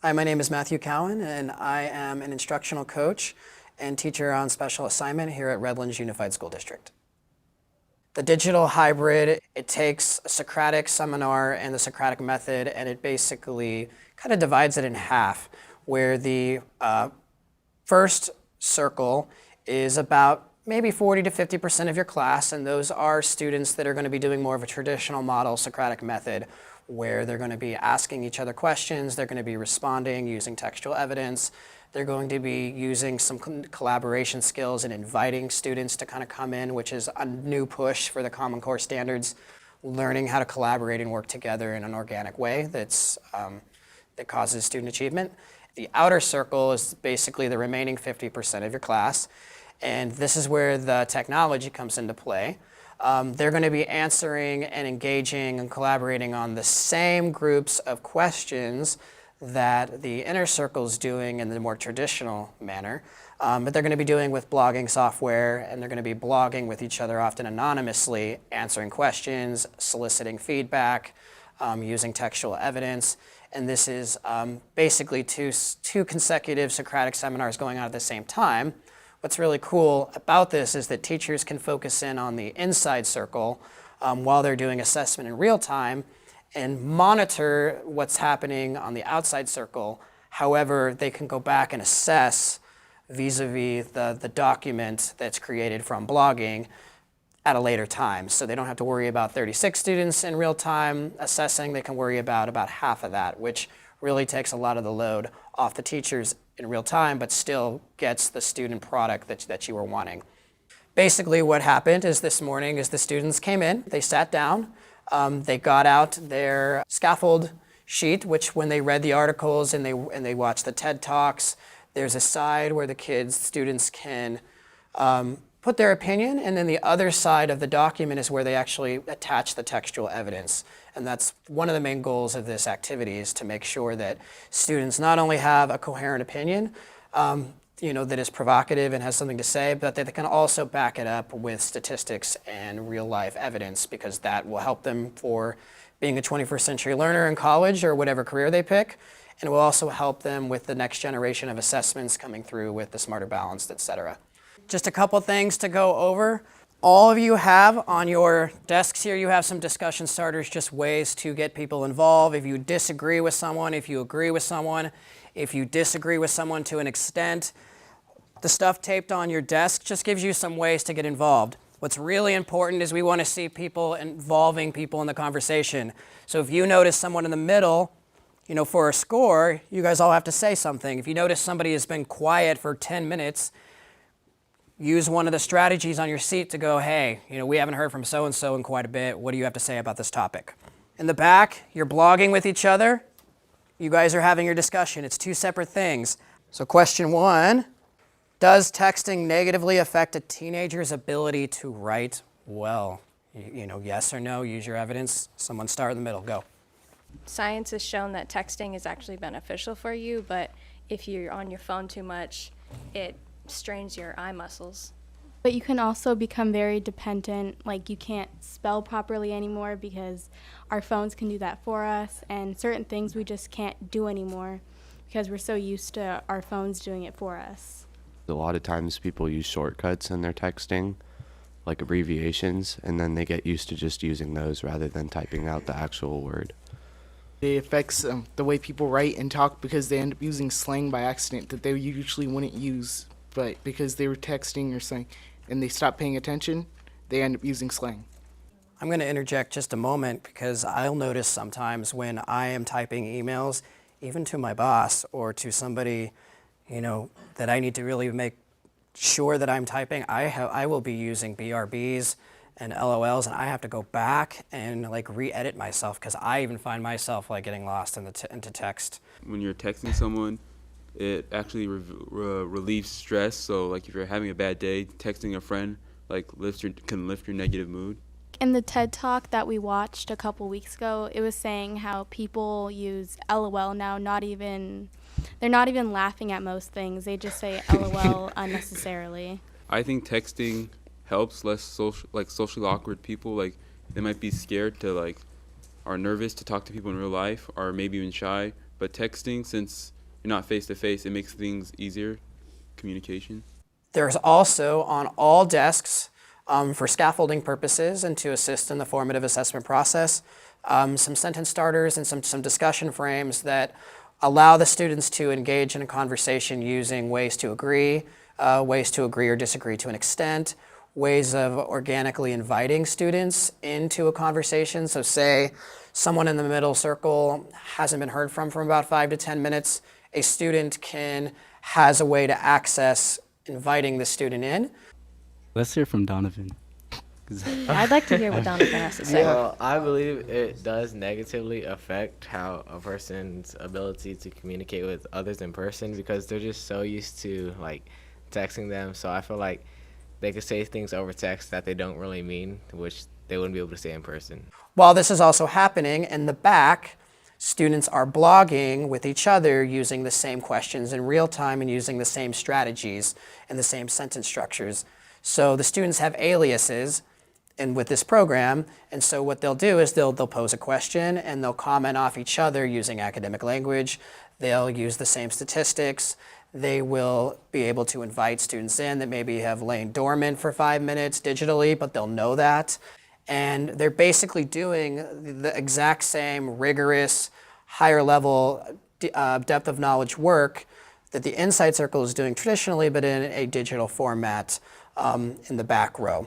Hi, my name is Matthew Cowan, and I am an instructional coach and teacher on special assignment here at Redlands Unified School District. The digital hybrid, it takes a Socratic seminar and the Socratic method, and it basically kind of divides it in half, where the first circle is about maybe 40 to 50% of your class, and those are students that are going to be doing more of a traditional model Socratic method, where they're going to be asking each other questions, they're going to be responding using textual evidence, they're going to be using some collaboration skills and inviting students to kind of come in, which is a new push for the Common Core standards, learning how to collaborate and work together in an organic way that causes student achievement. The outer circle is basically the remaining 50% of your class, and this is where the technology comes into play. They're going to be answering and engaging and collaborating on the same groups of questions that the inner circle is doing in the more traditional manner, but they're going to be doing with blogging software, and they're going to be blogging with each other, often anonymously, answering questions, soliciting feedback, using textual evidence. And this is basically two consecutive Socratic seminars going on at the same time. What's really cool about this is that teachers can focus in on the inside circle while they're doing assessment in real time and monitor what's happening on the outside circle. However, they can go back and assess vis-a-vis the document that's created from blogging at a later time. So they don't have to worry about 36 students in real time assessing. They can worry about half of that, which really takes a lot of the load off the teachers in real time, but still gets the student product that you were wanting. Basically what happened is this morning is the students came in, they sat down, they got out their scaffold sheet, which when they read the articles and they watched the TED Talks, there's a side where the students can put their opinion, and then the other side of the document is where they actually attach the textual evidence. And that's one of the main goals of this activity, is to make sure that students not only have a coherent opinion, that is provocative and has something to say, but that they can also back it up with statistics and real life evidence, because that will help them for being a 21st century learner in college or whatever career they pick. And it will also help them with the next generation of assessments coming through with the Smarter Balanced, et cetera. Just a couple things to go over. All of you have on your desks here, you have some discussion starters, just ways to get people involved. If you disagree with someone, if you agree with someone, if you disagree with someone to an extent, the stuff taped on your desk just gives you some ways to get involved. What's really important is we want to see people involving people in the conversation. So if you notice someone in the middle, for a score, you guys all have to say something. If you notice somebody has been quiet for 10 minutes, use one of the strategies on your seat to go, hey, we haven't heard from so-and-so in quite a bit. What do you have to say about this topic? In the back, you're blogging with each other. You guys are having your discussion. It's two separate things. So question one, does texting negatively affect a teenager's ability to write well? Yes or no, use your evidence. Someone start in the middle, go. Science has shown that texting is actually beneficial for you, but if you're on your phone too much, it strains your eye muscles. But you can also become very dependent, like you can't spell properly anymore because our phones can do that for us, and certain things we just can't do anymore because we're so used to our phones doing it for us. A lot of times people use shortcuts in their texting, like abbreviations, and then they get used to just using those rather than typing out the actual word. It affects the way people write and talk because they end up using slang by accident that they usually wouldn't use. But because they were texting or something and they stopped paying attention, they end up using slang. I'm going to interject just a moment, because I'll notice sometimes when I am typing emails, even to my boss or to somebody, that I need to really make sure that I'm typing, I will be using BRBs and LOLs, and I have to go back and re-edit myself, because I even find myself getting lost into text. When you're texting someone, it actually relieves stress. So if you're having a bad day, texting a friend can lift your negative mood. In the TED Talk that we watched a couple weeks ago, it was saying how people use LOL now, they're not even laughing at most things. They just say LOL unnecessarily. I think texting helps less socially awkward people. They might be scared to are nervous to talk to people in real life, or maybe even shy. But texting, since you're not face to face, it makes things easier, communication. There's also on all desks, for scaffolding purposes and to assist in the formative assessment process, some sentence starters and some discussion frames that allow the students to engage in a conversation using ways to agree or disagree to an extent, ways of organically inviting students into a conversation. So say someone in the middle circle hasn't been heard from about 5 to 10 minutes, a student has a way to access inviting the student in. Let's hear from Donovan. I'd like to hear what Donovan has to say. Well, I believe it does negatively affect how a person's ability to communicate with others in person because they're just so used to like texting them. So I feel like they could say things over text that they don't really mean, which they wouldn't be able to say in person. While this is also happening, in the back, students are blogging with each other using the same questions in real time and using the same strategies and the same sentence structures. So the students have aliases with this program, and so what they'll do is they'll pose a question and they'll comment off each other using academic language. They'll use the same statistics. They will be able to invite students in that maybe have lain dormant for 5 minutes digitally, but they'll know that. And they're basically doing the exact same rigorous, higher level depth of knowledge work that the Insight Circle is doing traditionally, but in a digital format in the back row.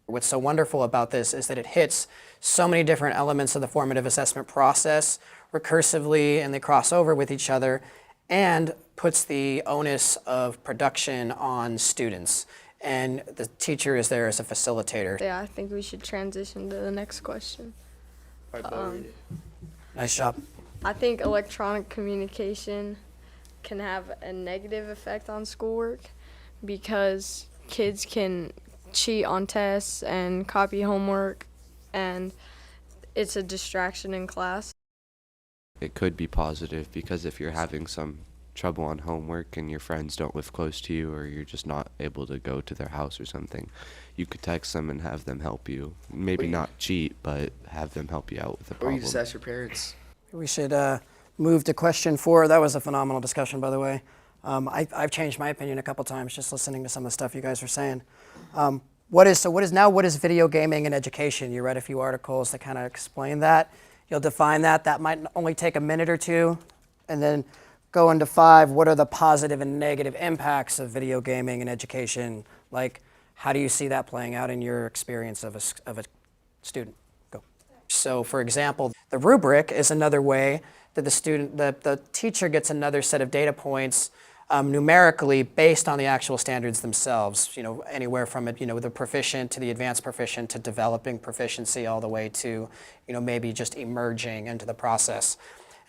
What's so wonderful about this is that it hits so many different elements of the formative assessment process recursively, and they cross over with each other, and puts the onus of production on students. And the teacher is there as a facilitator. Yeah, I think we should transition to the next question. Nice job. I think electronic communication can have a negative effect on schoolwork because kids can cheat on tests and copy homework, and it's a distraction in class. It could be positive because if you're having some trouble on homework and your friends don't live close to you or you're just not able to go to their house or something, you could text them and have them help you. Maybe not cheat, but have them help you out with the Or problem. you just ask your parents. We should move to question 4. That was a phenomenal discussion, by the way. I've changed my opinion a couple times just listening to some of the stuff you guys were saying. What is video gaming in education? You read a few articles that kind of explain that. You'll define that. That might only take a minute or two. And then go into 5, what are the positive and negative impacts of video gaming in education? Like, how do you see that playing out in your experience of a student? Go. So, for example, the rubric is another way that the teacher gets another set of data points numerically based on the actual standards themselves. Anywhere from the proficient to the advanced proficient to developing proficiency all the way to, maybe just emerging into the process.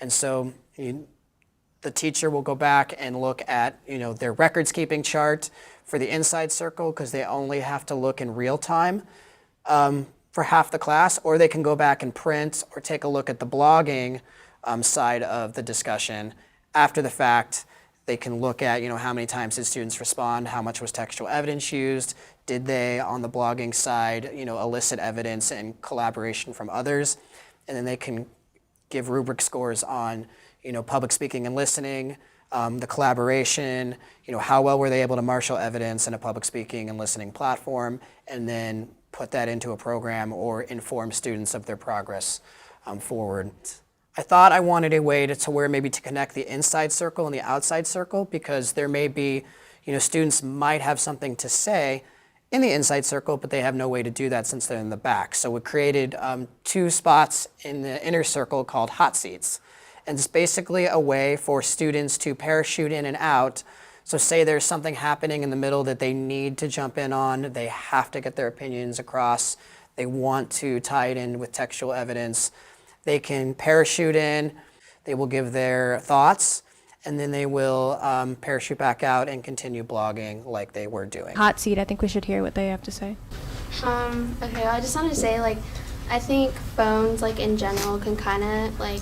And so the teacher will go back and look at, their records keeping chart for the Insight Circle because they only have to look in real time for half the class, or they can go back and print or take a look at the blogging side of the discussion after the fact. They can look at, how many times did students respond, how much was textual evidence used, did they, on the blogging side, elicit evidence and collaboration from others, and then they can give rubric scores on, public speaking and listening, the collaboration, how well were they able to marshal evidence in a public speaking and listening platform, and then put that into a program or inform students of their progress forward. I thought I wanted a way to where maybe to connect the inside circle and the outside circle, because there may be, students might have something to say in the inside circle, but they have no way to do that since they're in the back. So we created 2 spots in the inner circle called hot seats. And it's basically a way for students to parachute in and out. So say there's something happening in the middle that they need to jump in on, they have to get their opinions across, they want to tie it in with textual evidence. They can parachute in, they will give their thoughts, and then they will parachute back out and continue blogging like they were doing. Hot seat, I think we should hear what they have to say. Okay, I just wanted to say, I think phones, in general, can kind of, they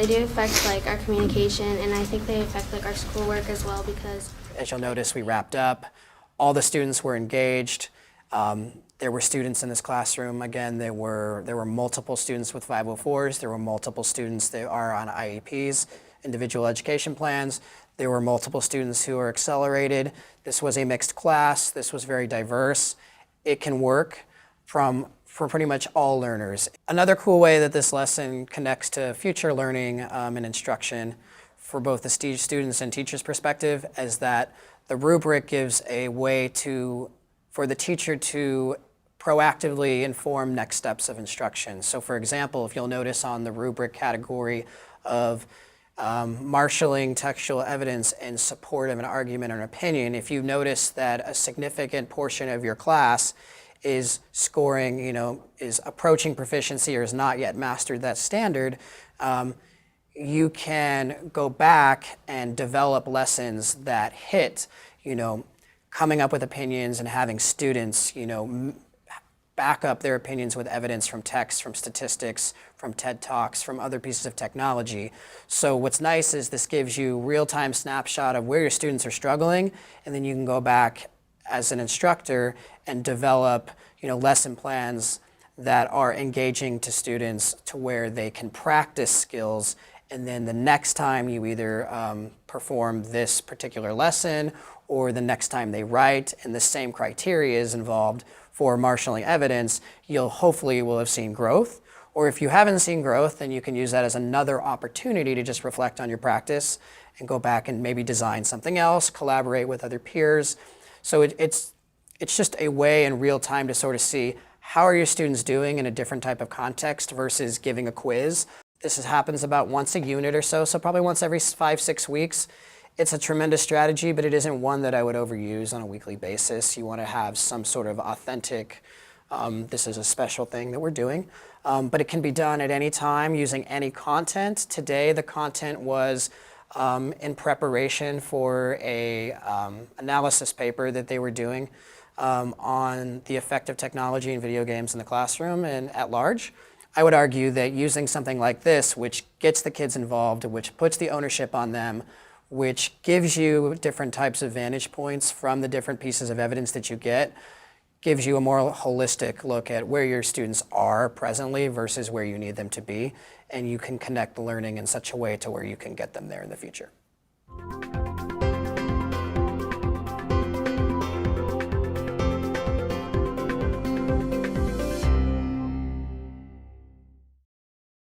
do affect, our communication, and I think they affect, our schoolwork as well, because... As you'll notice, we wrapped up. All the students were engaged. There were students in this classroom. Again, there were multiple students with 504s. There were multiple students that are on IEPs. individual education plans. There were multiple students who were accelerated. This was a mixed class. This was very diverse. It can work for pretty much all learners. Another cool way that this lesson connects to future learning and instruction for both the students and teachers' perspective is that the rubric gives a way for the teacher to proactively inform next steps of instruction. So for example, if you'll notice on the rubric category of marshaling textual evidence in support of an argument or an opinion, if you notice that a significant portion of your class is scoring, is approaching proficiency or has not yet mastered that standard, you can go back and develop lessons that hit, coming up with opinions and having students, back up their opinions with evidence from text, from statistics, from TED Talks, from other pieces of technology. So what's nice is this gives you real-time snapshot of where your students are struggling, and then you can go back as an instructor and develop, lesson plans that are engaging to students to where they can practice skills. And then the next time you either perform this particular lesson or the next time they write and the same criteria is involved for marshaling evidence, you'll hopefully will have seen growth. Or if you haven't seen growth, then you can use that as another opportunity to just reflect on your practice and go back and maybe design something else, collaborate with other peers. So it's just a way in real time to sort of see how are your students doing in a different type of context versus giving a quiz. This happens about once a unit or so probably once every 5-6 weeks. It's a tremendous strategy, but it isn't one that I would overuse on a weekly basis. You want to have some sort of authentic, this is a special thing that we're doing, but it can be done at any time using any content. Today, the content was in preparation for a analysis paper that they were doing on the effect of technology and video games in the classroom and at large. I would argue that using something like this, which gets the kids involved, which puts the ownership on them, which gives you different types of vantage points from the different pieces of evidence that you get, gives you a more holistic look at where your students are presently versus where you need them to be, and you can connect the learning in such a way to where you can get them there in the future.